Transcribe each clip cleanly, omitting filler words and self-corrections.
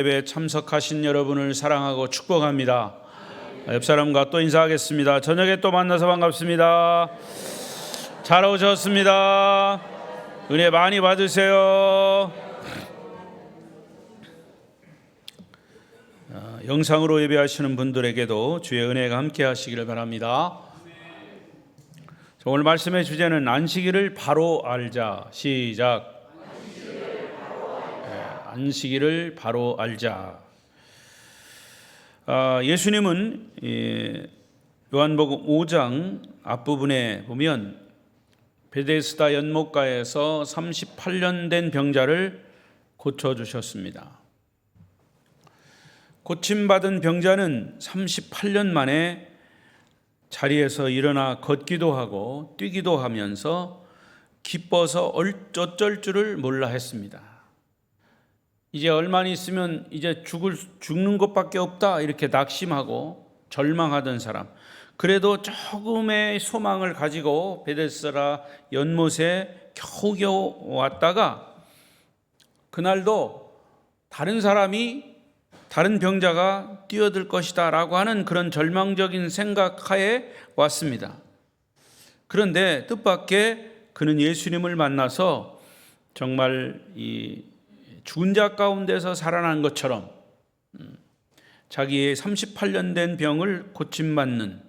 예배에 참석하신 여러분을 사랑하고 축복합니다. 옆 사람과 또 인사하겠습니다. 저녁에 또 만나서 반갑습니다. 잘 오셨습니다. 은혜 많이 받으세요. 영상으로 예배하시는 분들에게도 주의 은혜가 함께 하시기를 바랍니다. 오늘 말씀의 주제는 안식일을 바로 알자. 시작. 안식일을 바로 알자. 예수님은 요한복음 5장 앞부분에 보면 베데스다 연못가에서 38년 된 병자를 고쳐주셨습니다. 고침받은 병자는 38년 만에 자리에서 일어나 걷기도 하고 뛰기도 하면서 기뻐서 어쩔 줄을 몰라 했습니다. 이제 얼마 있으면 이제 죽는 것밖에 없다 이렇게 낙심하고 절망하던 사람, 그래도 조금의 소망을 가지고 베데스다 연못에 겨우겨우 왔다가 그날도 다른 병자가 뛰어들 것이다 라고 하는 그런 절망적인 생각하에 왔습니다. 그런데 뜻밖의 그는 예수님을 만나서 정말 이 죽은 자 가운데서 살아난 것처럼 자기의 38년 된 병을 고침받는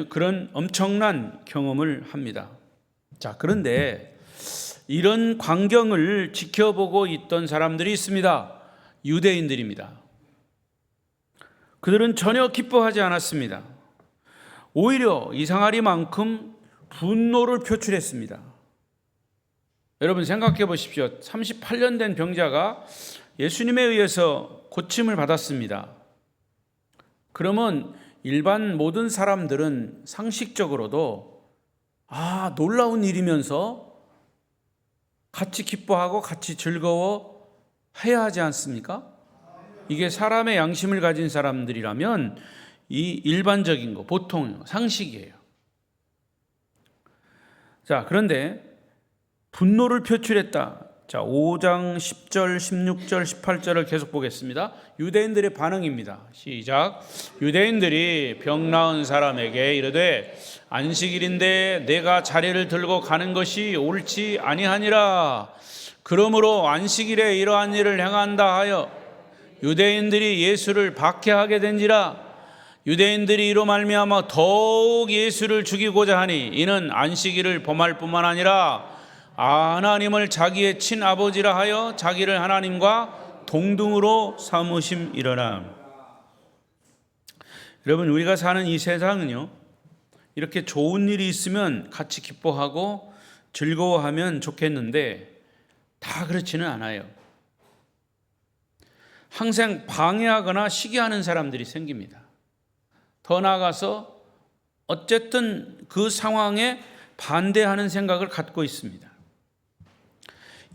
그런 엄청난 경험을 합니다. 자, 그런데 이런 광경을 지켜보고 있던 사람들이 있습니다. 유대인들입니다. 그들은 전혀 기뻐하지 않았습니다. 오히려 이상하리만큼 분노를 표출했습니다. 여러분 생각해 보십시오. 38년 된 병자가 예수님에 의해서 고침을 받았습니다. 그러면 일반 모든 사람들은 상식적으로도 놀라운 일이면서 같이 기뻐하고 같이 즐거워 해야 하지 않습니까? 이게 사람의 양심을 가진 사람들이라면 이 일반적인 거, 보통 상식이에요. 자, 그런데 분노를 표출했다. 자, 5장 10절, 16절, 18절을 계속 보겠습니다. 유대인들의 반응입니다. 시작. 유대인들이 병 나은 사람에게 이르되 안식일인데 내가 자리를 들고 가는 것이 옳지 아니하니라. 그러므로 안식일에 이러한 일을 행한다 하여 유대인들이 예수를 박해하게 된지라. 유대인들이 이로 말미암아 더욱 예수를 죽이고자 하니 이는 안식일을 범할 뿐만 아니라 하나님을 자기의 친아버지라 하여 자기를 하나님과 동등으로 삼으심이러라. 여러분, 우리가 사는 이 세상은요, 이렇게 좋은 일이 있으면 같이 기뻐하고 즐거워하면 좋겠는데 다 그렇지는 않아요. 항상 방해하거나 시기하는 사람들이 생깁니다. 더 나아가서 어쨌든 그 상황에 반대하는 생각을 갖고 있습니다.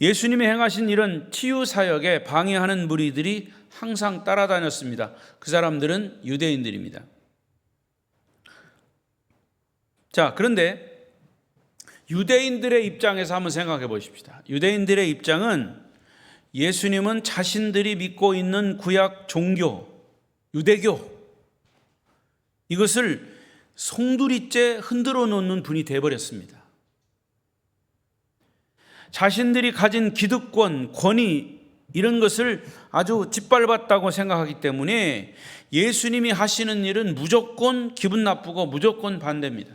예수님이 행하신 이런 치유 사역에 방해하는 무리들이 항상 따라다녔습니다. 그 사람들은 유대인들입니다. 자, 그런데 유대인들의 입장에서 한번 생각해 보십시다. 유대인들의 입장은 예수님은 자신들이 믿고 있는 구약 종교, 유대교, 이것을 송두리째 흔들어 놓는 분이 되어버렸습니다. 자신들이 가진 기득권, 권위 이런 것을 아주 짓밟았다고 생각하기 때문에 예수님이 하시는 일은 무조건 기분 나쁘고 무조건 반대입니다.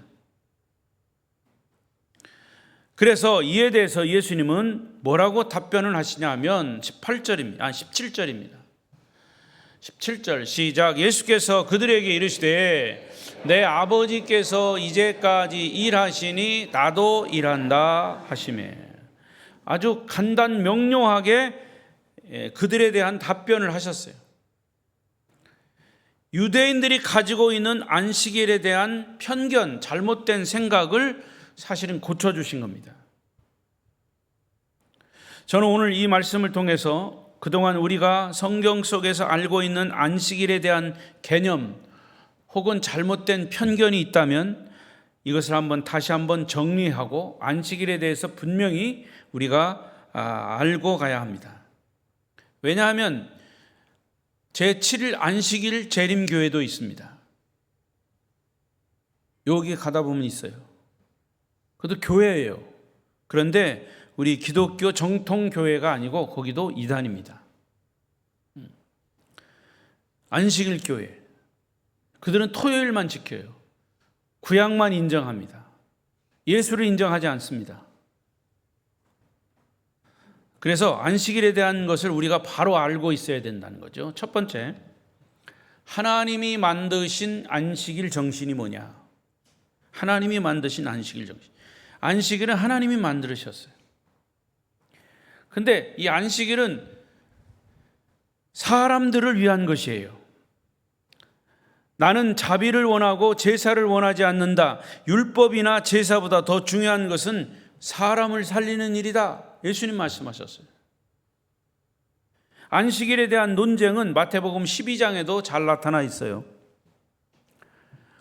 그래서 이에 대해서 예수님은 뭐라고 답변을 하시냐 하면 17절입니다. 17절 시작. 예수께서 그들에게 이르시되 내 아버지께서 이제까지 일하시니 나도 일한다 하시매. 아주 간단 명료하게 그들에 대한 답변을 하셨어요. 유대인들이 가지고 있는 안식일에 대한 편견, 잘못된 생각을 사실은 고쳐주신 겁니다. 저는 오늘 이 말씀을 통해서 그동안 우리가 성경 속에서 알고 있는 안식일에 대한 개념 혹은 잘못된 편견이 있다면 이것을 다시 한번 정리하고 안식일에 대해서 분명히 우리가 알고 가야 합니다. 왜냐하면 제7일 안식일 재림교회도 있습니다. 여기 가다 보면 있어요. 그것도 교회예요. 그런데 우리 기독교 정통교회가 아니고 거기도 이단입니다. 안식일 교회. 그들은 토요일만 지켜요. 구약만 인정합니다. 예수를 인정하지 않습니다. 그래서 안식일에 대한 것을 우리가 바로 알고 있어야 된다는 거죠. 첫 번째, 하나님이 만드신 안식일 정신이 뭐냐? 하나님이 만드신 안식일 정신. 안식일은 하나님이 만드셨어요. 근데 이 안식일은 사람들을 위한 것이에요. 나는 자비를 원하고 제사를 원하지 않는다. 율법이나 제사보다 더 중요한 것은 사람을 살리는 일이다. 예수님 말씀하셨어요. 안식일에 대한 논쟁은 마태복음 12장에도 잘 나타나 있어요.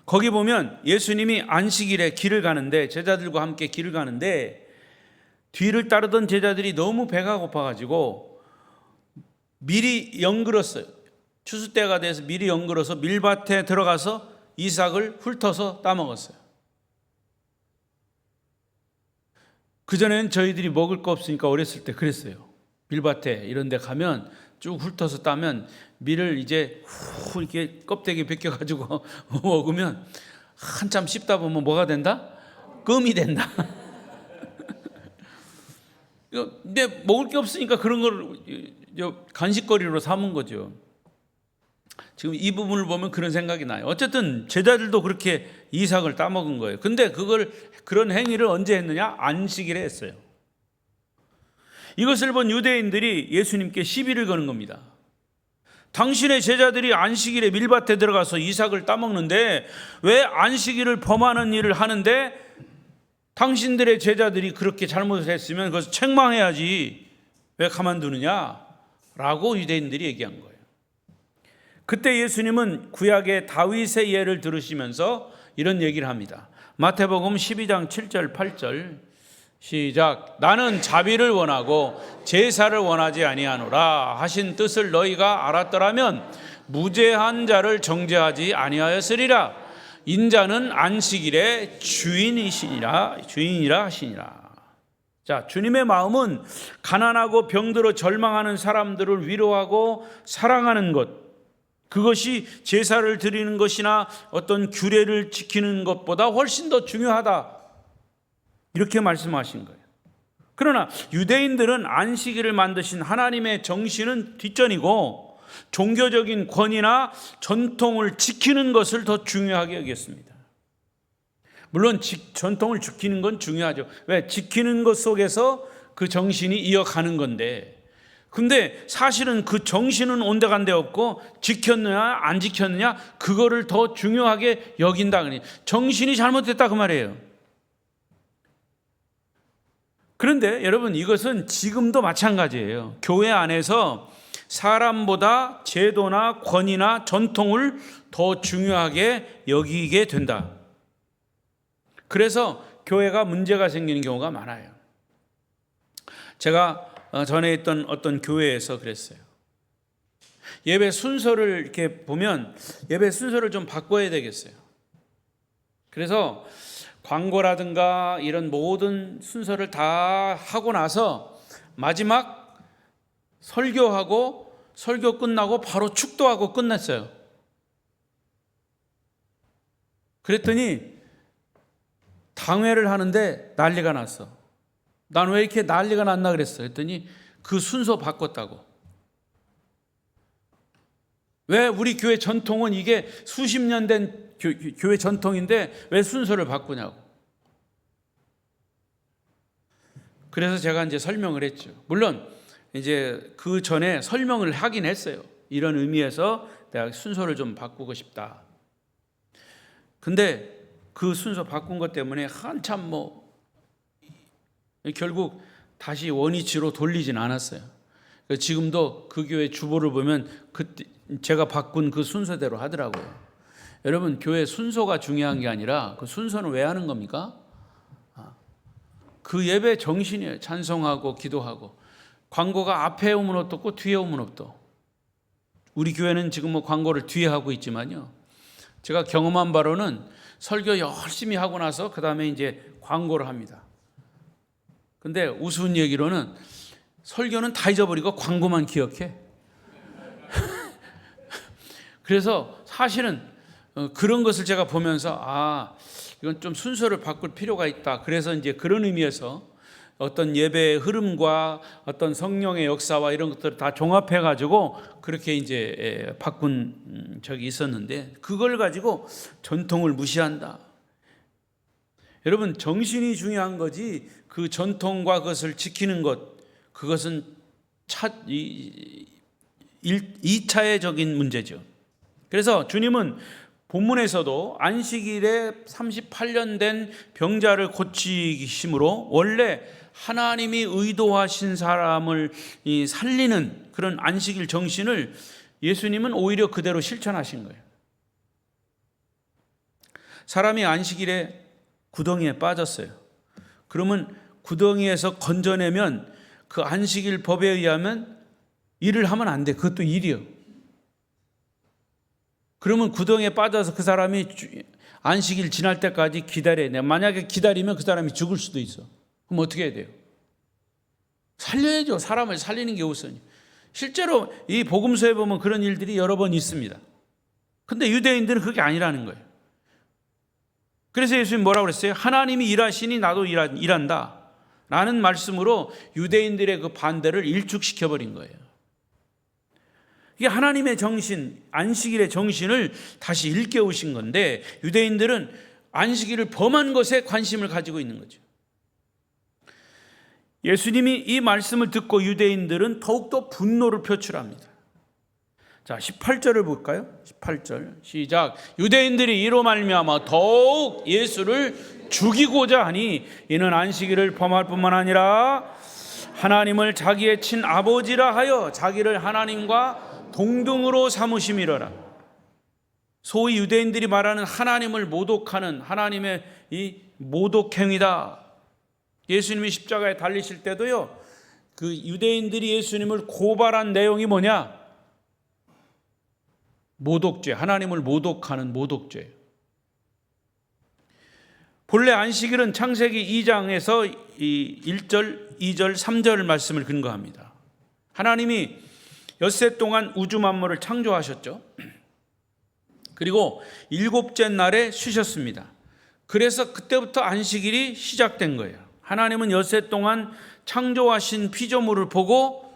거기 보면 예수님이 안식일에 길을 가는데, 제자들과 함께 길을 가는데 뒤를 따르던 제자들이 너무 배가 고파가지고 미리 연글었어요. 추수 때가 돼서 미리 연글어서 밀밭에 들어가서 이삭을 훑어서 따먹었어요. 그전에는 저희들이 먹을 거 없으니까 어렸을 때 그랬어요. 밀밭에 이런 데 가면 쭉 훑어서 따면 밀을 이제 후 이렇게 껍데기 벗겨가지고 먹으면 한참 씹다 보면 뭐가 된다? 껌이 된다. 근데 먹을 게 없으니까 그런 걸 간식거리로 삼은 거죠. 지금 이 부분을 보면 그런 생각이 나요. 어쨌든 제자들도 그렇게 이삭을 따먹은 거예요. 근데 그런 행위를 언제 했느냐? 안식일에 했어요. 이것을 본 유대인들이 예수님께 시비를 거는 겁니다. 당신의 제자들이 안식일에 밀밭에 들어가서 이삭을 따먹는데 왜 안식일을 범하는 일을 하는데 당신들의 제자들이 그렇게 잘못을 했으면 그것을 책망해야지 왜 가만두느냐? 라고 유대인들이 얘기한 거예요. 그때 예수님은 구약의 다윗의 예를 들으시면서 이런 얘기를 합니다. 마태복음 12장 7절 8절 시작. 나는 자비를 원하고 제사를 원하지 아니하노라 하신 뜻을 너희가 알았더라면 무죄한 자를 정죄하지 아니하였으리라. 인자는 안식일의 주인이라 하시니라. 자, 주님의 마음은 가난하고 병들어 절망하는 사람들을 위로하고 사랑하는 것, 그것이 제사를 드리는 것이나 어떤 규례를 지키는 것보다 훨씬 더 중요하다. 이렇게 말씀하신 거예요. 그러나 유대인들은 안식일을 만드신 하나님의 정신은 뒷전이고 종교적인 권위나 전통을 지키는 것을 더 중요하게 여겼습니다. 물론 전통을 지키는 건 중요하죠. 왜? 지키는 것 속에서 그 정신이 이어가는 건데, 근데 사실은 그 정신은 온데간데 없고 지켰느냐 안 지켰느냐 그거를 더 중요하게 여긴다. 정신이 잘못됐다 그 말이에요. 그런데 여러분, 이것은 지금도 마찬가지예요. 교회 안에서 사람보다 제도나 권위나 전통을 더 중요하게 여기게 된다. 그래서 교회가 문제가 생기는 경우가 많아요. 제가 전에 있던 어떤 교회에서 그랬어요. 예배 순서를 이렇게 보면 예배 순서를 좀 바꿔야 되겠어요. 그래서 광고라든가 이런 모든 순서를 다 하고 나서 마지막 설교하고 설교 끝나고 바로 축도하고 끝냈어요. 그랬더니 당회를 하는데 난리가 났어. 난 왜 이렇게 난리가 났나 그랬어. 했더니 그 순서 바꿨다고. 왜 우리 교회 전통은 이게 수십 년 된 교회 전통인데 왜 순서를 바꾸냐고. 그래서 제가 이제 설명을 했죠. 물론 이제 그 전에 설명을 하긴 했어요. 이런 의미에서 내가 순서를 좀 바꾸고 싶다. 근데 그 순서 바꾼 것 때문에 한참 결국 다시 원위치로 돌리진 않았어요. 지금도 그 교회 주보를 보면 그때 제가 바꾼 그 순서대로 하더라고요. 여러분, 교회 순서가 중요한 게 아니라 그 순서는 왜 하는 겁니까? 그 예배 정신이에요. 찬송하고 기도하고. 광고가 앞에 오면 어떻고 뒤에 오면 어떠. 우리 교회는 지금 뭐 광고를 뒤에 하고 있지만요, 제가 경험한 바로는 설교 열심히 하고 나서 그 다음에 이제 광고를 합니다. 근데 우스운 얘기로는 설교는 다 잊어버리고 광고만 기억해. 그래서 사실은 그런 것을 제가 보면서 이건 좀 순서를 바꿀 필요가 있다. 그래서 이제 그런 의미에서 어떤 예배의 흐름과 어떤 성령의 역사와 이런 것들을 다 종합해 가지고 그렇게 이제 바꾼 적이 있었는데, 그걸 가지고 전통을 무시한다. 여러분, 정신이 중요한 거지 그 전통과 그것을 지키는 것, 그것은 2차적인 문제죠. 그래서 주님은 본문에서도 안식일에 38년 된 병자를 고치심으로 원래 하나님이 의도하신 사람을 살리는 그런 안식일 정신을 예수님은 오히려 그대로 실천하신 거예요. 사람이 안식일에 구덩이에 빠졌어요. 그러면 구덩이에서 건져내면 그 안식일 법에 의하면 일을 하면 안 돼. 그것도 일이요. 그러면 구덩이에 빠져서 그 사람이 안식일 지날 때까지 기다려야 돼. 만약에 기다리면 그 사람이 죽을 수도 있어. 그럼 어떻게 해야 돼요? 살려야죠. 사람을 살리는 게 우선이에요. 실제로 이 복음서에 보면 그런 일들이 여러 번 있습니다. 근데 유대인들은 그게 아니라는 거예요. 그래서 예수님 뭐라고 그랬어요? 하나님이 일하시니 나도 일한다 라는 말씀으로 유대인들의 그 반대를 일축시켜버린 거예요. 이게 하나님의 정신, 안식일의 정신을 다시 일깨우신 건데, 유대인들은 안식일을 범한 것에 관심을 가지고 있는 거죠. 예수님이 이 말씀을 듣고 유대인들은 더욱더 분노를 표출합니다. 자, 18절을 볼까요? 18절 시작. 유대인들이 이로 말미암아 더욱 예수를 죽이고자 하니 이는 안식일을 범할 뿐만 아니라 하나님을 자기의 친아버지라 하여 자기를 하나님과 동등으로 삼으심이로라. 소위 유대인들이 말하는 하나님을 모독하는 하나님의 이 모독행위다. 예수님이 십자가에 달리실 때도요, 그 유대인들이 예수님을 고발한 내용이 뭐냐? 모독죄, 하나님을 모독하는 모독죄. 본래 안식일은 창세기 2장에서 1절, 2절, 3절 말씀을 근거합니다. 하나님이 엿새 동안 우주 만물을 창조하셨죠. 그리고 일곱째 날에 쉬셨습니다. 그래서 그때부터 안식일이 시작된 거예요. 하나님은 엿새 동안 창조하신 피조물을 보고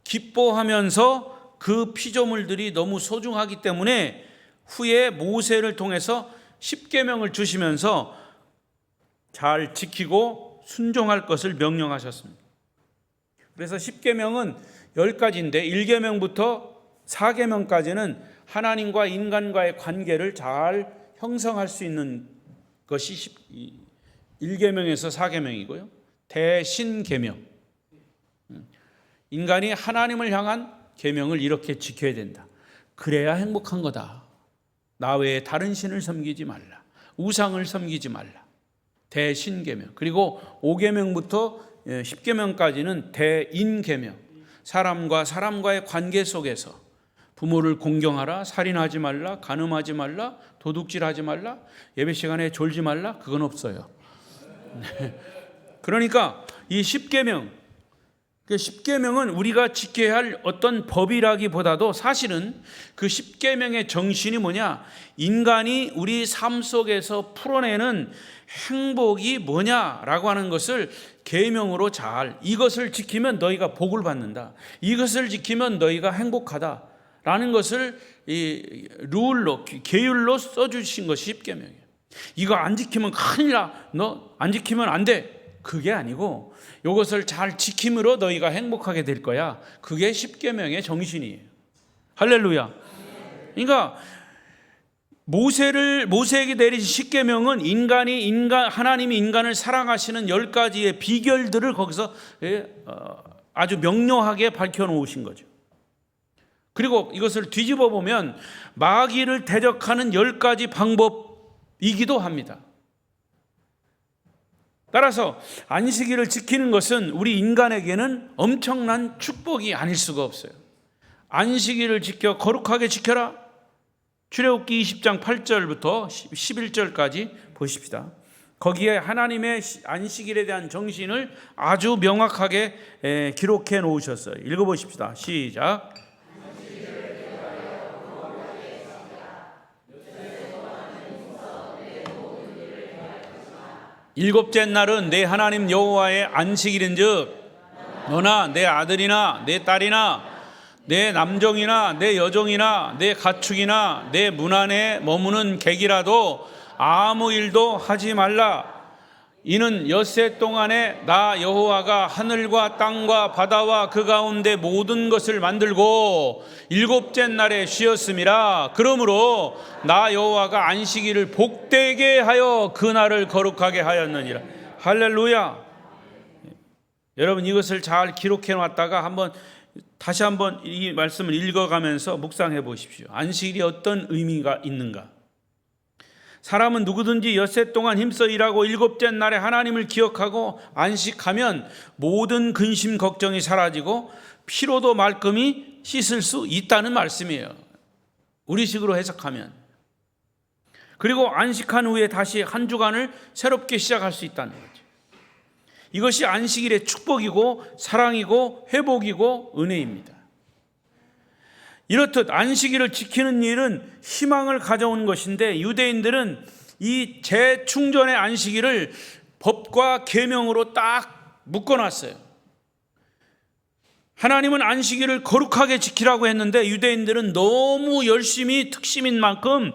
기뻐하면서 그 피조물들이 너무 소중하기 때문에 후에 모세를 통해서 십계명을 주시면서 잘 지키고 순종할 것을 명령하셨습니다. 그래서 십계명은 10가지인데 1계명부터 4계명까지는 하나님과 인간과의 관계를 잘 형성할 수 있는 것이 1계명에서 4계명이고요. 대신계명, 인간이 하나님을 향한 계명을 이렇게 지켜야 된다. 그래야 행복한 거다. 나 외에 다른 신을 섬기지 말라. 우상을 섬기지 말라. 대신계명. 그리고 5계명부터 10계명까지는 대인계명. 사람과 사람과의 관계 속에서 부모를 공경하라, 살인하지 말라, 간음하지 말라, 도둑질하지 말라, 예배 시간에 졸지 말라, 그건 없어요. 그러니까 이 10계명, 그 10계명은 우리가 지켜야 할 어떤 법이라기보다도 사실은 그 10계명의 정신이 뭐냐? 인간이 우리 삶 속에서 풀어내는 행복이 뭐냐라고 하는 것을 계명으로 잘, 이것을 지키면 너희가 복을 받는다, 이것을 지키면 너희가 행복하다라는 것을 이 룰로, 계율로 써주신 것이 10계명이에요. 이거 안 지키면 큰일 나, 너 안 지키면 안 돼, 그게 아니고 이것을 잘 지킴으로 너희가 행복하게 될 거야. 그게 10계명의 정신이에요. 할렐루야. 그러니까 모세에게 내리신 10계명은 하나님이 인간을 사랑하시는 10가지의 비결들을 거기서 아주 명료하게 밝혀놓으신 거죠. 그리고 이것을 뒤집어 보면 마귀를 대적하는 10가지 방법이기도 합니다. 따라서 안식일을 지키는 것은 우리 인간에게는 엄청난 축복이 아닐 수가 없어요. 안식일을 지켜 거룩하게 지켜라. 출애굽기 20장 8절부터 11절까지 보십시다. 거기에 하나님의 안식일에 대한 정신을 아주 명확하게 기록해 놓으셨어요. 읽어보십시다. 시작. 일곱째 날은 내 하나님 여호와의 안식일인즉 너나 내 아들이나 내 딸이나 내 남종이나 내 여종이나 내 가축이나 내 문 안에 머무는 객이라도 아무 일도 하지 말라. 이는 엿새 동안에 나 여호와가 하늘과 땅과 바다와 그 가운데 모든 것을 만들고 일곱째 날에 쉬었음이라. 그러므로 나 여호와가 안식일을 복되게 하여 그 날을 거룩하게 하였느니라. 할렐루야. 여러분 이것을 잘 기록해 놨다가 다시 한번 이 말씀을 읽어가면서 묵상해 보십시오. 안식일이 어떤 의미가 있는가? 사람은 누구든지 엿새 동안 힘써 일하고 일곱째 날에 하나님을 기억하고 안식하면 모든 근심 걱정이 사라지고 피로도 말끔히 씻을 수 있다는 말씀이에요. 우리식으로 해석하면. 그리고 안식한 후에 다시 한 주간을 새롭게 시작할 수 있다는 거죠. 이것이 안식일의 축복이고 사랑이고 회복이고 은혜입니다. 이렇듯 안식일을 지키는 일은 희망을 가져오는 것인데 유대인들은 이 재충전의 안식일을 법과 계명으로 딱 묶어놨어요. 하나님은 안식일을 거룩하게 지키라고 했는데 유대인들은 너무 열심히 특심인 만큼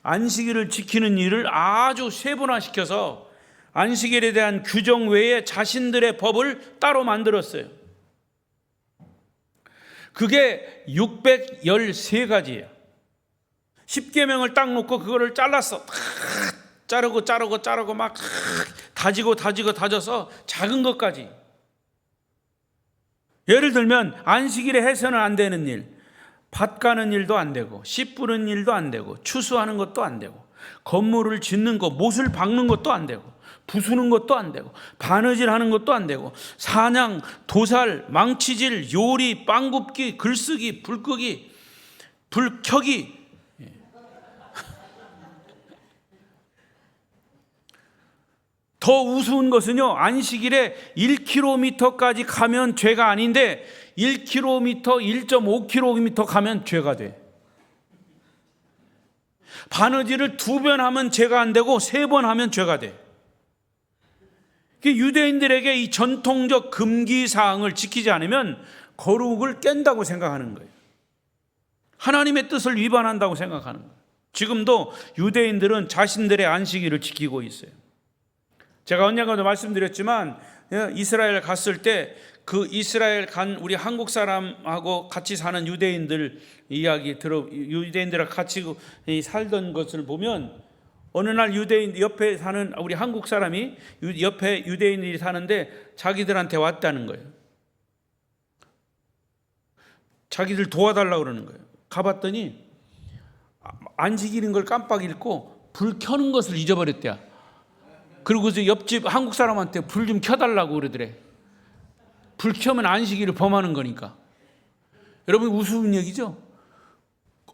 안식일을 지키는 일을 아주 세분화시켜서 안식일에 대한 규정 외에 자신들의 법을 따로 만들었어요. 그게 613가지예요. 10계명을 딱 놓고 그거를 잘랐어. 자르고 막 다져서 작은 것까지. 예를 들면 안식일에 해서는 안 되는 일, 밭 가는 일도 안 되고 씨 뿌는 일도 안 되고 추수하는 것도 안 되고 건물을 짓는 것, 못을 박는 것도 안 되고 부수는 것도 안 되고 바느질 하는 것도 안 되고 사냥, 도살, 망치질, 요리, 빵 굽기, 글쓰기, 불 끄기, 불 켜기. 더 우스운 것은요, 안식일에 1km까지 가면 죄가 아닌데 1km, 1.5km 가면 죄가 돼. 바느질을 2번 하면 죄가 안 되고 3번 하면 죄가 돼. 유대인들에게 이 전통적 금기 사항을 지키지 않으면 거룩을 깬다고 생각하는 거예요. 하나님의 뜻을 위반한다고 생각하는 거예요. 지금도 유대인들은 자신들의 안식일을 지키고 있어요. 제가 언젠가도 말씀드렸지만 이스라엘 갔을 때 그 이스라엘 간 우리 한국 사람하고 같이 사는 유대인들 이야기 유대인들하고 같이 살던 것을 보면 어느 날 유대인 옆에 사는 우리 한국 사람이 옆에 유대인들이 사는데 자기들한테 왔다는 거예요. 자기들 도와달라고 그러는 거예요. 가봤더니 안식일인 걸 깜빡 잊고 불 켜는 것을 잊어버렸대요. 그리고 옆집 한국 사람한테 불 좀 켜달라고 그러더래. 불 켜면 안식일을 범하는 거니까. 여러분 우스운 얘기죠?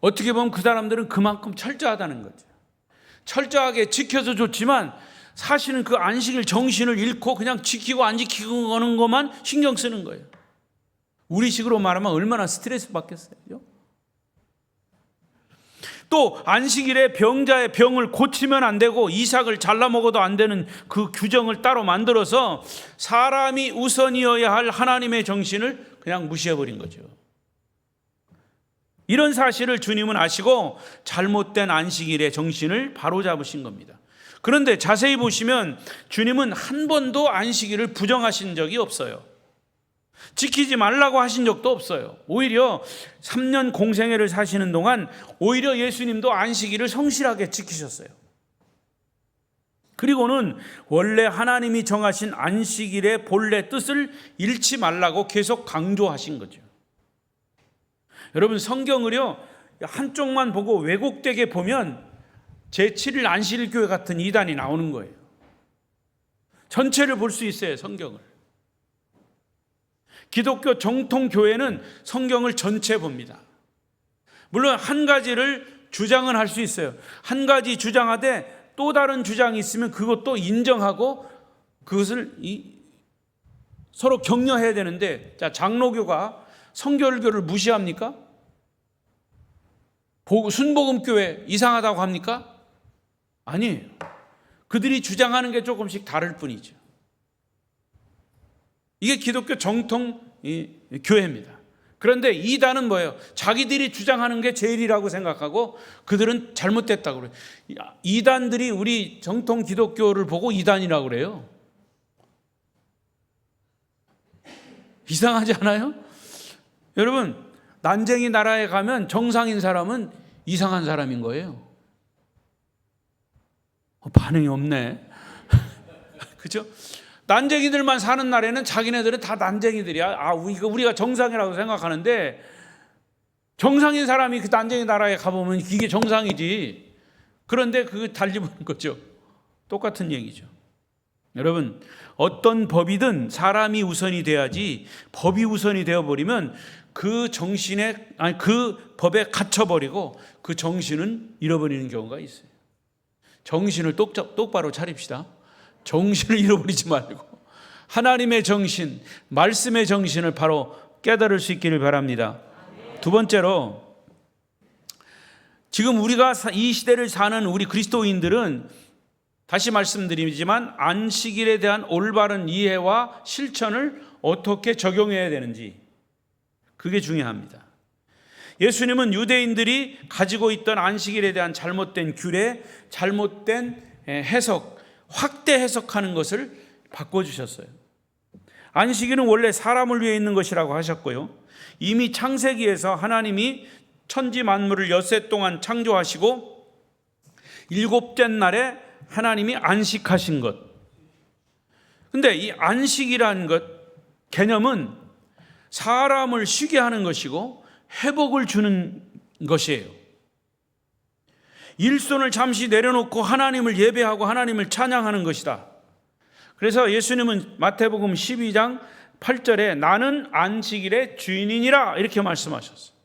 어떻게 보면 그 사람들은 그만큼 철저하다는 거죠. 철저하게 지켜서 좋지만 사실은 그 안식일 정신을 잃고 그냥 지키고 안 지키고 하는 것만 신경 쓰는 거예요. 우리식으로 말하면 얼마나 스트레스 받겠어요. 또 안식일에 병자의 병을 고치면 안 되고 이삭을 잘라 먹어도 안 되는 그 규정을 따로 만들어서 사람이 우선이어야 할 하나님의 정신을 그냥 무시해버린 거죠. 이런 사실을 주님은 아시고 잘못된 안식일의 정신을 바로잡으신 겁니다. 그런데 자세히 보시면 주님은 한 번도 안식일을 부정하신 적이 없어요. 지키지 말라고 하신 적도 없어요. 오히려 3년 공생애를 사시는 동안 오히려 예수님도 안식일을 성실하게 지키셨어요. 그리고는 원래 하나님이 정하신 안식일의 본래 뜻을 잃지 말라고 계속 강조하신 거죠. 여러분 성경을요 한쪽만 보고 왜곡되게 보면 제7일 안식일 교회 같은 이단이 나오는 거예요. 전체를 볼 수 있어요. 성경을. 기독교 정통 교회는 성경을 전체 봅니다. 물론 한 가지를 주장은 할 수 있어요. 한 가지 주장하되 또 다른 주장이 있으면 그것도 인정하고 그것을 서로 격려해야 되는데, 자, 장로교가 성결교를 무시합니까? 순복음교회 이상하다고 합니까? 아니에요. 그들이 주장하는 게 조금씩 다를 뿐이죠. 이게 기독교 정통 교회입니다. 그런데 이단은 뭐예요? 자기들이 주장하는 게 제일이라고 생각하고 그들은 잘못됐다고 그래요. 이단들이 우리 정통 기독교를 보고 이단이라고 그래요. 이상하지 않아요? 여러분, 난쟁이 나라에 가면 정상인 사람은 이상한 사람인 거예요. 반응이 없네. 그죠? 난쟁이들만 사는 나라에는 자기네들은 다 난쟁이들이야. 우리가 정상이라고 생각하는데, 정상인 사람이 그 난쟁이 나라에 가보면 이게 정상이지. 그런데 그거 달리보는 거죠. 똑같은 얘기죠. 여러분, 어떤 법이든 사람이 우선이 돼야지, 법이 우선이 되어버리면 그 법에 갇혀버리고 그 정신은 잃어버리는 경우가 있어요. 정신을 똑바로 차립시다. 정신을 잃어버리지 말고 하나님의 정신, 말씀의 정신을 바로 깨달을 수 있기를 바랍니다. 두 번째로, 지금 우리가 이 시대를 사는 우리 그리스도인들은 다시 말씀드리지만 안식일에 대한 올바른 이해와 실천을 어떻게 적용해야 되는지, 그게 중요합니다. 예수님은 유대인들이 가지고 있던 안식일에 대한 잘못된 규례, 잘못된 해석, 확대 해석하는 것을 바꿔주셨어요. 안식일은 원래 사람을 위해 있는 것이라고 하셨고요, 이미 창세기에서 하나님이 천지 만물을 엿새 동안 창조하시고 일곱째 날에 하나님이 안식하신 것. 근데 이 안식이라는 것 개념은 사람을 쉬게 하는 것이고 회복을 주는 것이에요. 일손을 잠시 내려놓고 하나님을 예배하고 하나님을 찬양하는 것이다. 그래서 예수님은 마태복음 12장 8절에 나는 안식일의 주인이니라 이렇게 말씀하셨어요.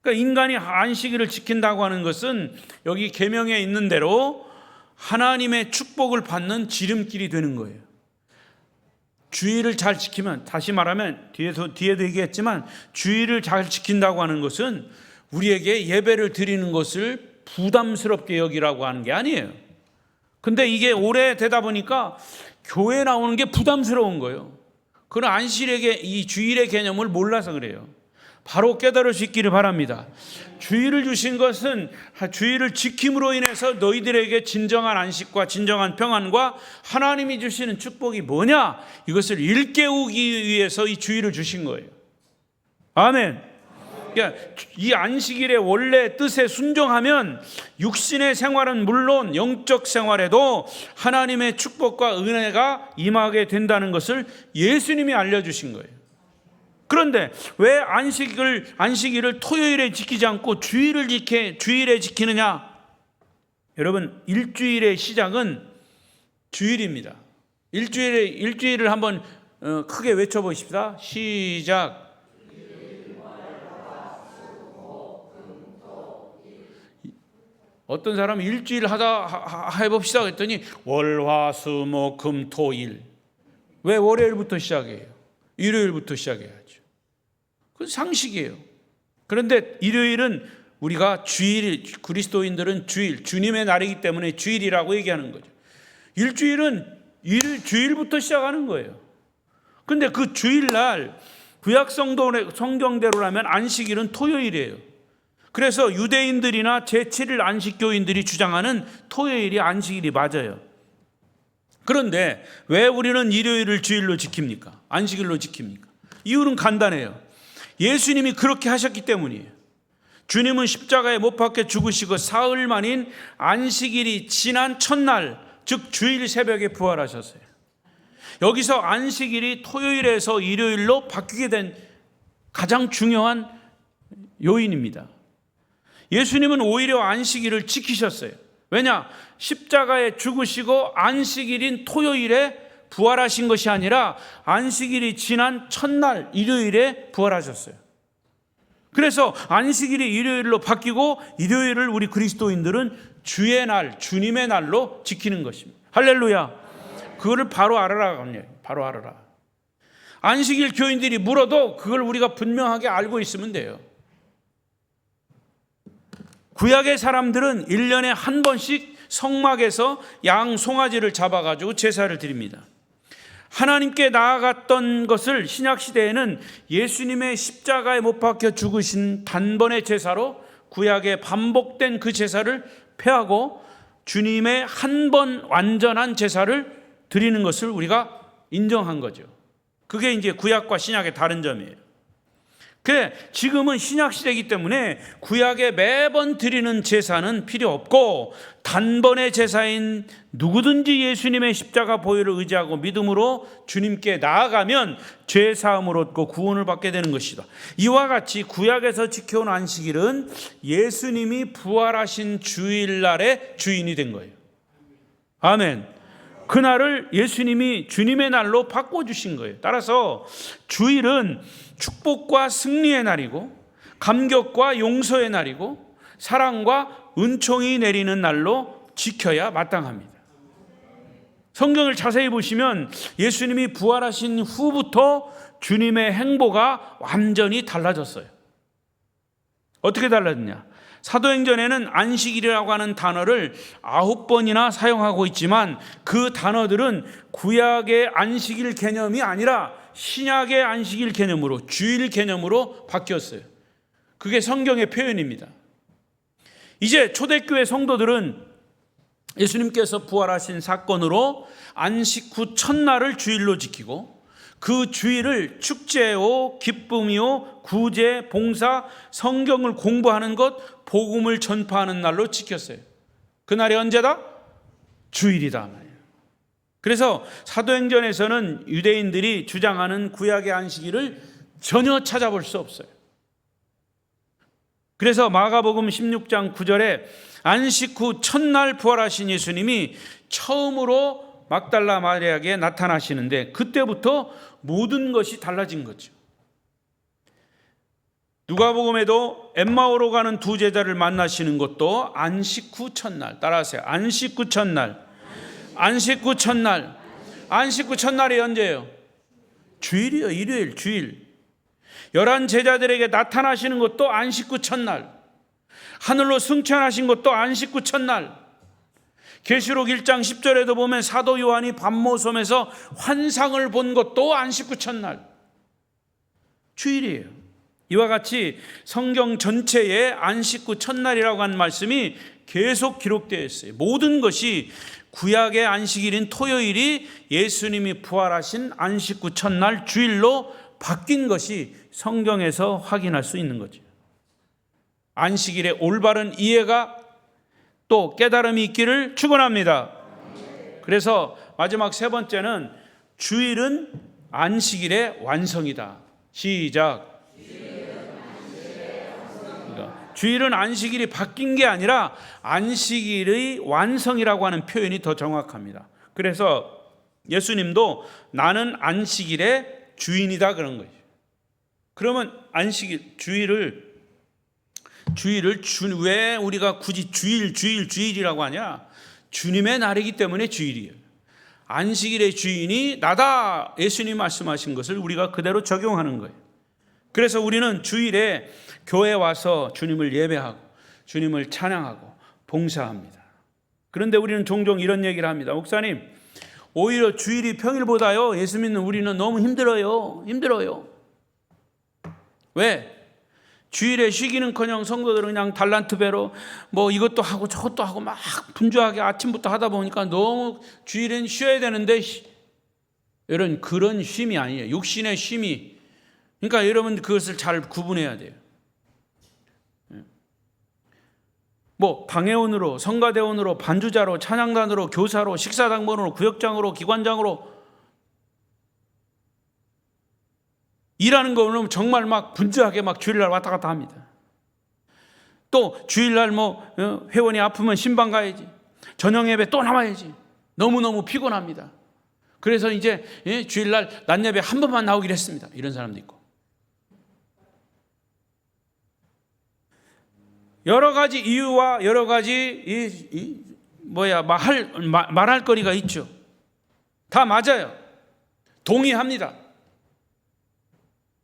그러니까 인간이 안식일을 지킨다고 하는 것은 여기 계명에 있는 대로 하나님의 축복을 받는 지름길이 되는 거예요. 주의를 잘 지키면, 다시 말하면 뒤에도 얘기했지만, 주의를 잘 지킨다고 하는 것은 우리에게 예배를 드리는 것을 부담스럽게 여기라고 하는 게 아니에요. 근데 이게 오래되다 보니까 교회 나오는 게 부담스러운 거예요. 그런 안식일의 이 주일의 개념을 몰라서 그래요. 바로 깨달을 수 있기를 바랍니다. 주일을 주신 것은 주일을 지킴으로 인해서 너희들에게 진정한 안식과 진정한 평안과 하나님이 주시는 축복이 뭐냐, 이것을 일깨우기 위해서 이 주일을 주신 거예요. 아멘. 그러니까 이 안식일의 원래 뜻에 순종하면 육신의 생활은 물론 영적 생활에도 하나님의 축복과 은혜가 임하게 된다는 것을 예수님이 알려주신 거예요. 그런데 왜 안식일을 토요일에 지키지 않고 주일에 지키느냐? 여러분, 일주일의 시작은 주일입니다. 일주일을 한번 크게 외쳐보십시다. 시작. 어떤 사람은 일주일 해봅시다 했더니 월화수목금토일. 왜 월요일부터 시작해요? 일요일부터 시작해야죠. 그건 상식이에요. 그런데 일요일은 우리가 그리스도인들은 주님의 날이기 때문에 주일이라고 얘기하는 거죠. 일주일은 주일부터 시작하는 거예요. 근데 그 주일날 구약 성경대로라면 안식일은 토요일이에요. 그래서 유대인들이나 제7일 안식교인들이 주장하는 토요일이 안식일이 맞아요. 그런데 왜 우리는 일요일을 주일로 지킵니까? 안식일로 지킵니까? 이유는 간단해요. 예수님이 그렇게 하셨기 때문이에요. 주님은 십자가에 못 박혀 죽으시고 사흘 만인 안식일이 지난 첫날, 즉 주일 새벽에 부활하셨어요. 여기서 안식일이 토요일에서 일요일로 바뀌게 된 가장 중요한 요인입니다. 예수님은 오히려 안식일을 지키셨어요. 왜냐? 십자가에 죽으시고 안식일인 토요일에 부활하신 것이 아니라 안식일이 지난 첫날 일요일에 부활하셨어요. 그래서 안식일이 일요일로 바뀌고 일요일을 우리 그리스도인들은 주의 날, 주님의 날로 지키는 것입니다. 할렐루야. 그거를 바로 알아라. 바로 알아라. 안식일 교인들이 물어도 그걸 우리가 분명하게 알고 있으면 돼요. 구약의 사람들은 1년에 한 번씩 성막에서 양 송아지를 잡아가지고 제사를 드립니다. 하나님께 나아갔던 것을 신약시대에는 예수님의 십자가에 못 박혀 죽으신 단번의 제사로 구약에 반복된 그 제사를 폐하고 주님의 한 번 완전한 제사를 드리는 것을 우리가 인정한 거죠. 그게 이제 구약과 신약의 다른 점이에요. 그래, 지금은 신약시대이기 때문에 구약에 매번 드리는 제사는 필요 없고 단번의 제사인 누구든지 예수님의 십자가 보혈을 의지하고 믿음으로 주님께 나아가면 죄 사함을 얻고 구원을 받게 되는 것이다. 이와 같이 구약에서 지켜온 안식일은 예수님이 부활하신 주일날의 주인이 된 거예요. 아멘. 그날을 예수님이 주님의 날로 바꿔주신 거예요. 따라서 주일은 축복과 승리의 날이고 감격과 용서의 날이고 사랑과 은총이 내리는 날로 지켜야 마땅합니다. 성경을 자세히 보시면 예수님이 부활하신 후부터 주님의 행보가 완전히 달라졌어요. 어떻게 달라졌냐? 사도행전에는 안식일이라고 하는 단어를 9번이나 사용하고 있지만 그 단어들은 구약의 안식일 개념이 아니라 신약의 안식일 개념으로, 주일 개념으로 바뀌었어요. 그게 성경의 표현입니다. 이제 초대교회 성도들은 예수님께서 부활하신 사건으로 안식 후 첫날을 주일로 지키고 그 주일을 축제요, 기쁨이요, 구제, 봉사, 성경을 공부하는 것, 복음을 전파하는 날로 지켰어요. 그날이 언제다? 주일이다. 그래서 사도행전에서는 유대인들이 주장하는 구약의 안식일을 전혀 찾아볼 수 없어요. 그래서 마가복음 16장 9절에 안식 후 첫날 부활하신 예수님이 처음으로 막달라 마리아에게 나타나시는데 그때부터 모든 것이 달라진 거죠. 누가복음에도 엠마오로 가는 두 제자를 만나시는 것도 안식 후 첫날. 따라하세요. 안식 후 첫날. 안식 후 첫날. 안식 후 첫날이 언제예요? 주일이요. 일요일, 주일. 11 제자들에게 나타나시는 것도 안식 후 첫날. 하늘로 승천하신 것도 안식 후 첫날. 계시록 1장 10절에도 보면 사도 요한이 반모섬에서 환상을 본 것도 안식 후 첫날. 주일이에요. 이와 같이 성경 전체에 안식 후 첫날이라고 하는 말씀이 계속 기록되어 있어요. 모든 것이 구약의 안식일인 토요일이 예수님이 부활하신 안식 후 첫날 주일로 바뀐 것이 성경에서 확인할 수 있는 거죠. 안식일의 올바른 이해가 또 깨달음이 있기를 축원합니다. 그래서 마지막 세 번째는 주일은 안식일의 완성이다. 시작. 그러니까 주일은 안식일이 바뀐 게 아니라 안식일의 완성이라고 하는 표현이 더 정확합니다. 그래서 예수님도 나는 안식일의 주인이다 그런 거죠. 그러면 안식일, 주일을 왜 우리가 굳이 주일이라고 하냐? 주님의 날이기 때문에 주일이에요. 안식일의 주인이 나다. 예수님 말씀하신 것을 우리가 그대로 적용하는 거예요. 그래서 우리는 주일에 교회에 와서 주님을 예배하고 주님을 찬양하고 봉사합니다. 그런데 우리는 종종 이런 얘기를 합니다. 목사님, 오히려 주일이 평일보다요 예수 믿는 우리는 너무 힘들어요. 왜? 주일에 쉬기는커녕 성도들은 그냥 달란트 배로 뭐 이것도 하고 저것도 하고 막 분주하게 아침부터 하다 보니까 너무 주일엔 쉬어야 되는데 여러분 그런 쉼이 아니에요. 육신의 쉼이. 그러니까 여러분 그것을 잘 구분해야 돼요. 뭐 방해원으로, 성가대원으로, 반주자로, 찬양단으로, 교사로, 식사당번으로, 구역장으로, 기관장으로 일하는 거는 정말 막 분주하게 막 주일날 왔다 갔다 합니다. 또 주일날 뭐 회원이 아프면 신방 가야지. 저녁 예배 또 나와야지. 너무너무 피곤합니다. 그래서 이제 주일날 낮 예배 한 번만 나오기로 했습니다. 이런 사람도 있고. 여러 가지 이유와 여러 가지 말할 거리가 있죠. 다 맞아요. 동의합니다.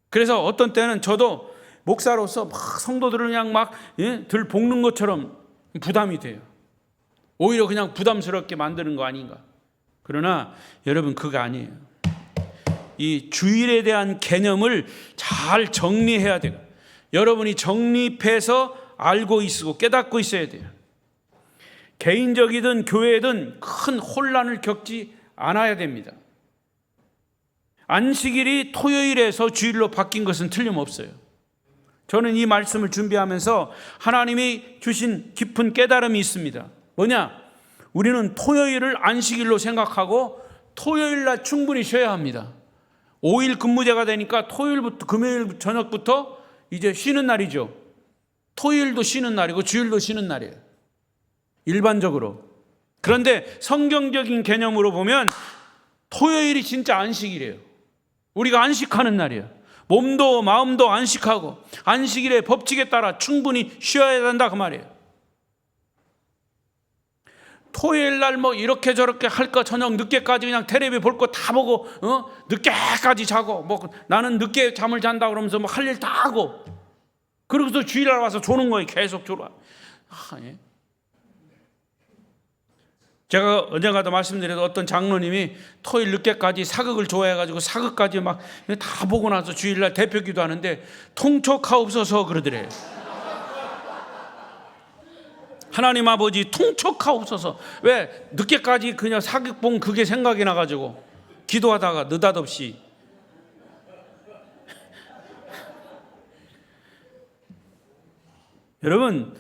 그래서 어떤 때는 저도 목사로서 막 성도들을 그냥 들 볶는 것처럼 부담이 돼요. 오히려 그냥 부담스럽게 만드는 거 아닌가. 그러나 여러분, 그거 아니에요. 이 주일에 대한 개념을 잘 정리해야 돼요. 여러분이 정립해서 알고 있고 깨닫고 있어야 돼요. 개인적이든 교회든 큰 혼란을 겪지 않아야 됩니다. 안식일이 토요일에서 주일로 바뀐 것은 틀림없어요. 저는 이 말씀을 준비하면서 하나님이 주신 깊은 깨달음이 있습니다. 뭐냐? 우리는 토요일을 안식일로 생각하고 토요일날 충분히 쉬어야 합니다. 5일 근무제가 되니까 토요일부터 금요일 저녁부터 이제 쉬는 날이죠. 토요일도 쉬는 날이고 주일도 쉬는 날이에요, 일반적으로. 그런데 성경적인 개념으로 보면 토요일이 진짜 안식일이에요. 우리가 안식하는 날이에요. 몸도 마음도 안식하고 안식일의 법칙에 따라 충분히 쉬어야 된다, 그 말이에요. 토요일 날 이렇게 저렇게 할 거, 저녁 늦게까지 그냥 텔레비 볼 거 다 보고 늦게까지 자고 나는 늦게 잠을 잔다 그러면서 할 일 다 하고, 그러고서 주일날 와서 조는 거예요. 계속 졸아. 예. 제가 언젠가도 말씀드려도 어떤 장로님이 토요일 늦게까지 사극을 좋아해가지고 사극까지 막 다 보고 나서 주일날 대표기도 하는데 통촉하옵소서 그러더래요. 하나님 아버지 통촉하옵소서. 왜 늦게까지 그냥 사극 본 그게 생각이 나가지고 기도하다가 느닷없이 여러분,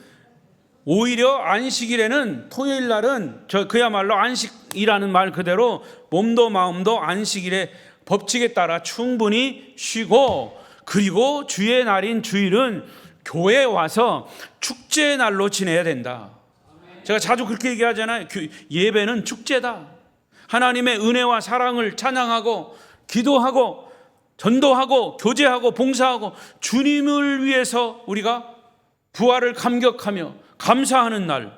오히려 안식일에는 토요일 날은 그야말로 안식이라는 말 그대로 몸도 마음도 안식일의 법칙에 따라 충분히 쉬고, 그리고 주의 날인 주일은 교회에 와서 축제의 날로 지내야 된다. 제가 자주 그렇게 얘기하잖아요. 예배는 축제다. 하나님의 은혜와 사랑을 찬양하고 기도하고 전도하고 교제하고 봉사하고 주님을 위해서 우리가 부활을 감격하며 감사하는 날,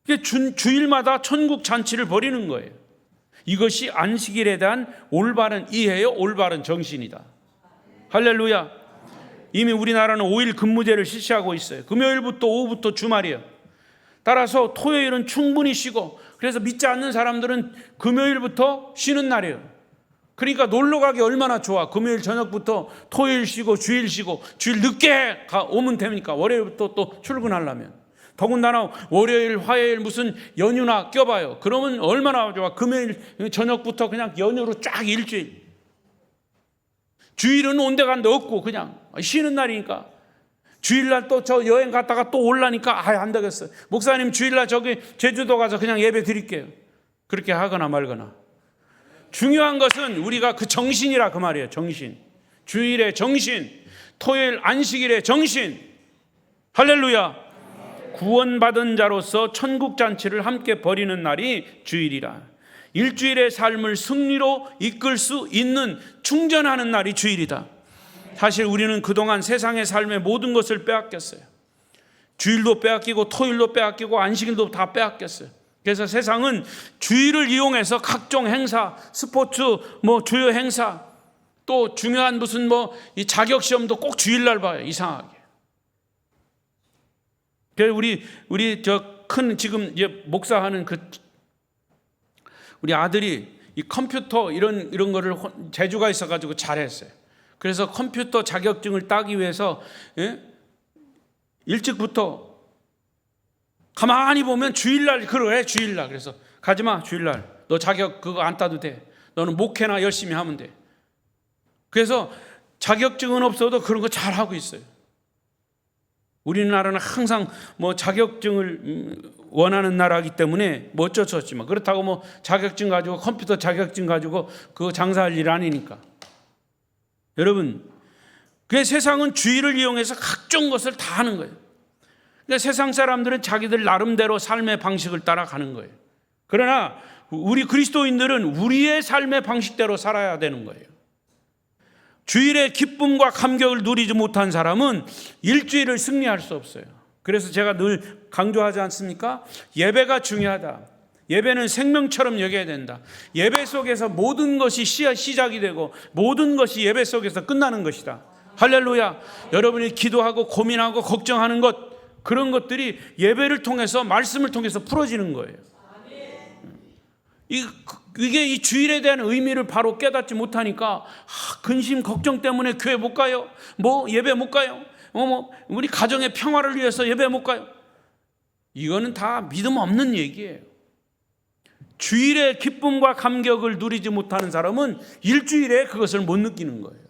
이게 주일마다 천국 잔치를 벌이는 거예요. 이것이 안식일에 대한 올바른 이해요, 올바른 정신이다. 할렐루야. 이미 우리나라는 5일 근무제를 실시하고 있어요. 금요일부터 오후부터 주말이에요. 따라서 토요일은 충분히 쉬고, 그래서 믿지 않는 사람들은 금요일부터 쉬는 날이에요. 그러니까 놀러 가기 얼마나 좋아. 금요일 저녁부터 토요일 쉬고 주일 쉬고 주일 늦게 오면 됩니까? 월요일부터 또 출근하려면. 더군다나 월요일 화요일 무슨 연휴나 껴봐요. 그러면 얼마나 좋아. 금요일 저녁부터 그냥 연휴로 쫙 일주일. 주일은 온데간데 없고 그냥 쉬는 날이니까. 주일날 또 저 여행 갔다가 또 올라니까 안 되겠어요. 목사님 주일날 저기 제주도 가서 그냥 예배 드릴게요. 그렇게 하거나 말거나. 중요한 것은 우리가 그 정신이라 그 말이에요. 정신. 주일의 정신, 토요일 안식일의 정신. 할렐루야. 구원받은 자로서 천국잔치를 함께 벌이는 날이 주일이라. 일주일의 삶을 승리로 이끌 수 있는 충전하는 날이 주일이다. 사실 우리는 그동안 세상의 삶의 모든 것을 빼앗겼어요. 주일도 빼앗기고 토요일도 빼앗기고 안식일도 다 빼앗겼어요. 그래서 세상은 주일을 이용해서 각종 행사, 스포츠, 주요 행사, 또 중요한 무슨 이 자격 시험도 꼭 주일날 봐요. 이상하게. 그래서 우리 저 큰 지금 이제 목사하는 우리 아들이 이 컴퓨터 이런 거를 재주가 있어가지고 잘했어요. 그래서 컴퓨터 자격증을 따기 위해서 일찍부터 가만히 보면 주일날 그래, 주일날. 그래서 가지마, 주일날. 너 자격 그거 안 따도 돼. 너는 목회나 열심히 하면 돼. 그래서 자격증은 없어도 그런 거 잘하고 있어요. 우리나라는 항상 자격증을 원하는 나라이기 때문에 어쩔 수 없지만, 그렇다고 자격증 가지고 컴퓨터 자격증 가지고 그거 장사할 일 아니니까. 여러분, 그 세상은 주일을 이용해서 각종 것을 다 하는 거예요. 그러니까 세상 사람들은 자기들 나름대로 삶의 방식을 따라가는 거예요. 그러나 우리 그리스도인들은 우리의 삶의 방식대로 살아야 되는 거예요. 주일의 기쁨과 감격을 누리지 못한 사람은 일주일을 승리할 수 없어요. 그래서 제가 늘 강조하지 않습니까? 예배가 중요하다. 예배는 생명처럼 여겨야 된다. 예배 속에서 모든 것이 시작이 되고 모든 것이 예배 속에서 끝나는 것이다. 할렐루야. 여러분이 기도하고 고민하고 걱정하는 것, 그런 것들이 예배를 통해서, 말씀을 통해서 풀어지는 거예요. 이게 이 주일에 대한 의미를 바로 깨닫지 못하니까 근심 걱정 때문에 교회 못 가요. 예배 못 가요. 우리 가정의 평화를 위해서 예배 못 가요. 이거는 다 믿음 없는 얘기예요. 주일의 기쁨과 감격을 누리지 못하는 사람은 일주일에 그것을 못 느끼는 거예요.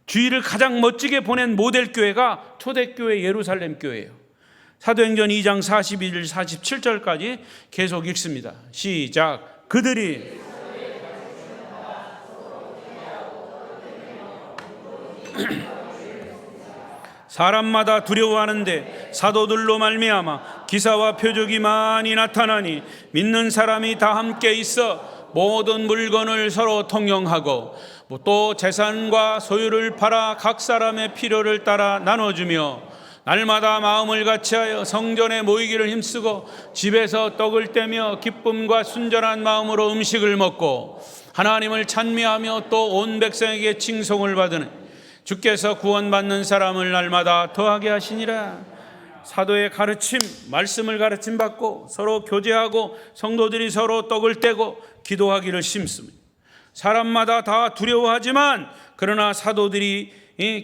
주일을 가장 멋지게 보낸 모델 교회가 초대교회 예루살렘 교회예요. 사도행전 2장 41, 47절까지 계속 읽습니다. 시작. 그들이 사람마다 두려워하는데 사도들로 말미암아 기사와 표적이 많이 나타나니 믿는 사람이 다 함께 있어 모든 물건을 서로 통용하고 또 재산과 소유를 팔아 각 사람의 필요를 따라 나눠주며 날마다 마음을 같이하여 성전에 모이기를 힘쓰고 집에서 떡을 떼며 기쁨과 순전한 마음으로 음식을 먹고 하나님을 찬미하며 또 온 백성에게 칭송을 받으니 주께서 구원받는 사람을 날마다 더하게 하시니라. 사도의 가르침, 말씀을 가르침 받고 서로 교제하고 성도들이 서로 떡을 떼고 기도하기를 심습니다. 사람마다 다 두려워하지만 그러나 사도들이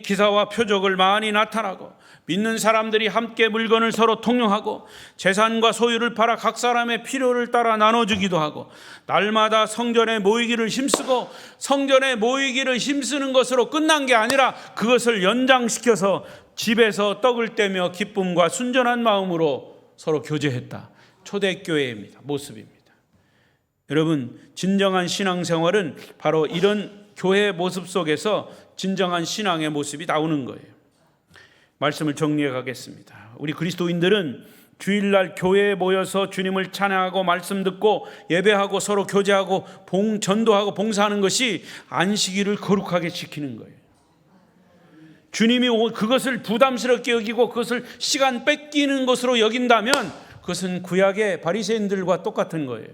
기사와 표적을 많이 나타나고 믿는 사람들이 함께 물건을 서로 통용하고 재산과 소유를 팔아 각 사람의 필요를 따라 나눠주기도 하고 날마다 성전에 모이기를 힘쓰고, 성전에 모이기를 힘쓰는 것으로 끝난 게 아니라 그것을 연장시켜서 집에서 떡을 떼며 기쁨과 순전한 마음으로 서로 교제했다. 초대교회입니다. 모습입니다. 여러분, 진정한 신앙생활은 바로 이런 교회의 모습 속에서 진정한 신앙의 모습이 나오는 거예요. 말씀을 정리해 가겠습니다. 우리 그리스도인들은 주일날 교회에 모여서 주님을 찬양하고 말씀 듣고 예배하고 서로 교제하고 전도하고 봉사하는 것이 안식일을 거룩하게 지키는 거예요. 주님이 그것을 부담스럽게 여기고 그것을 시간 뺏기는 것으로 여긴다면 그것은 구약의 바리새인들과 똑같은 거예요.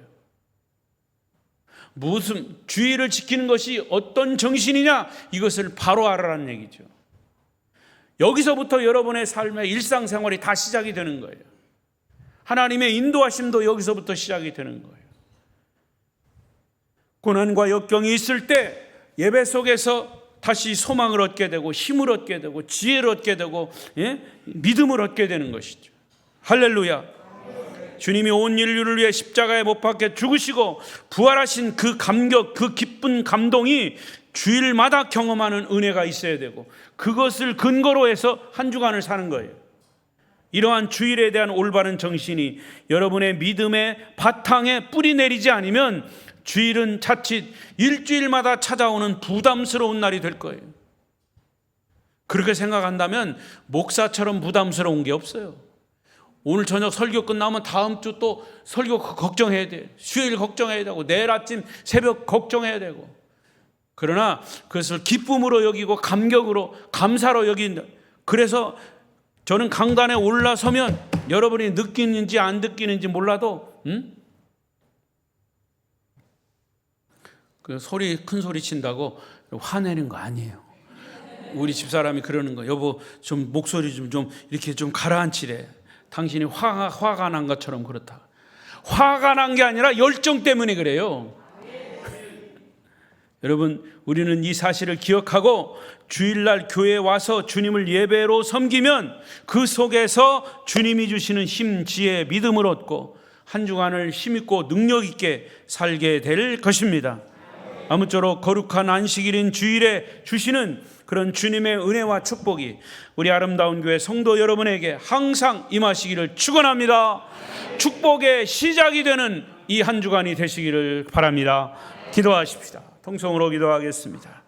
무슨 주일을 지키는 것이 어떤 정신이냐, 이것을 바로 알아라는 얘기죠. 여기서부터 여러분의 삶의 일상생활이 다 시작이 되는 거예요. 하나님의 인도하심도 여기서부터 시작이 되는 거예요. 고난과 역경이 있을 때 예배 속에서 다시 소망을 얻게 되고 힘을 얻게 되고 지혜를 얻게 되고 믿음을 얻게 되는 것이죠. 할렐루야. 주님이 온 인류를 위해 십자가에 못 박혀 죽으시고 부활하신 그 감격, 그 기쁜 감동이 주일마다 경험하는 은혜가 있어야 되고 그것을 근거로 해서 한 주간을 사는 거예요. 이러한 주일에 대한 올바른 정신이 여러분의 믿음의 바탕에 뿌리 내리지 않으면 주일은 자칫 일주일마다 찾아오는 부담스러운 날이 될 거예요. 그렇게 생각한다면 목사처럼 부담스러운 게 없어요. 오늘 저녁 설교 끝나면 다음 주 또 설교 걱정해야 돼. 수요일 걱정해야 되고 내일 아침 새벽 걱정해야 되고. 그러나 그것을 기쁨으로 여기고 감격으로 감사로 여긴다. 그래서 저는 강단에 올라서면 여러분이 느끼는지 안 느끼는지 몰라도 그 큰 소리 친다고 화내는 거 아니에요. 우리 집사람이 그러는 거, 여보 좀 목소리 좀 이렇게 좀 가라앉히래. 당신이 화가 난 것처럼 그렇다. 화가 난 게 아니라 열정 때문에 그래요. 여러분, 우리는 이 사실을 기억하고 주일날 교회에 와서 주님을 예배로 섬기면 그 속에서 주님이 주시는 힘, 지혜, 믿음을 얻고 한 주간을 힘있고 능력 있게 살게 될 것입니다. 아무쪼록 거룩한 안식일인 주일에 주시는 그런 주님의 은혜와 축복이 우리 아름다운 교회 성도 여러분에게 항상 임하시기를 축원합니다. 축복의 시작이 되는 이 한 주간이 되시기를 바랍니다. 기도하십시다. 통성으로 기도하겠습니다.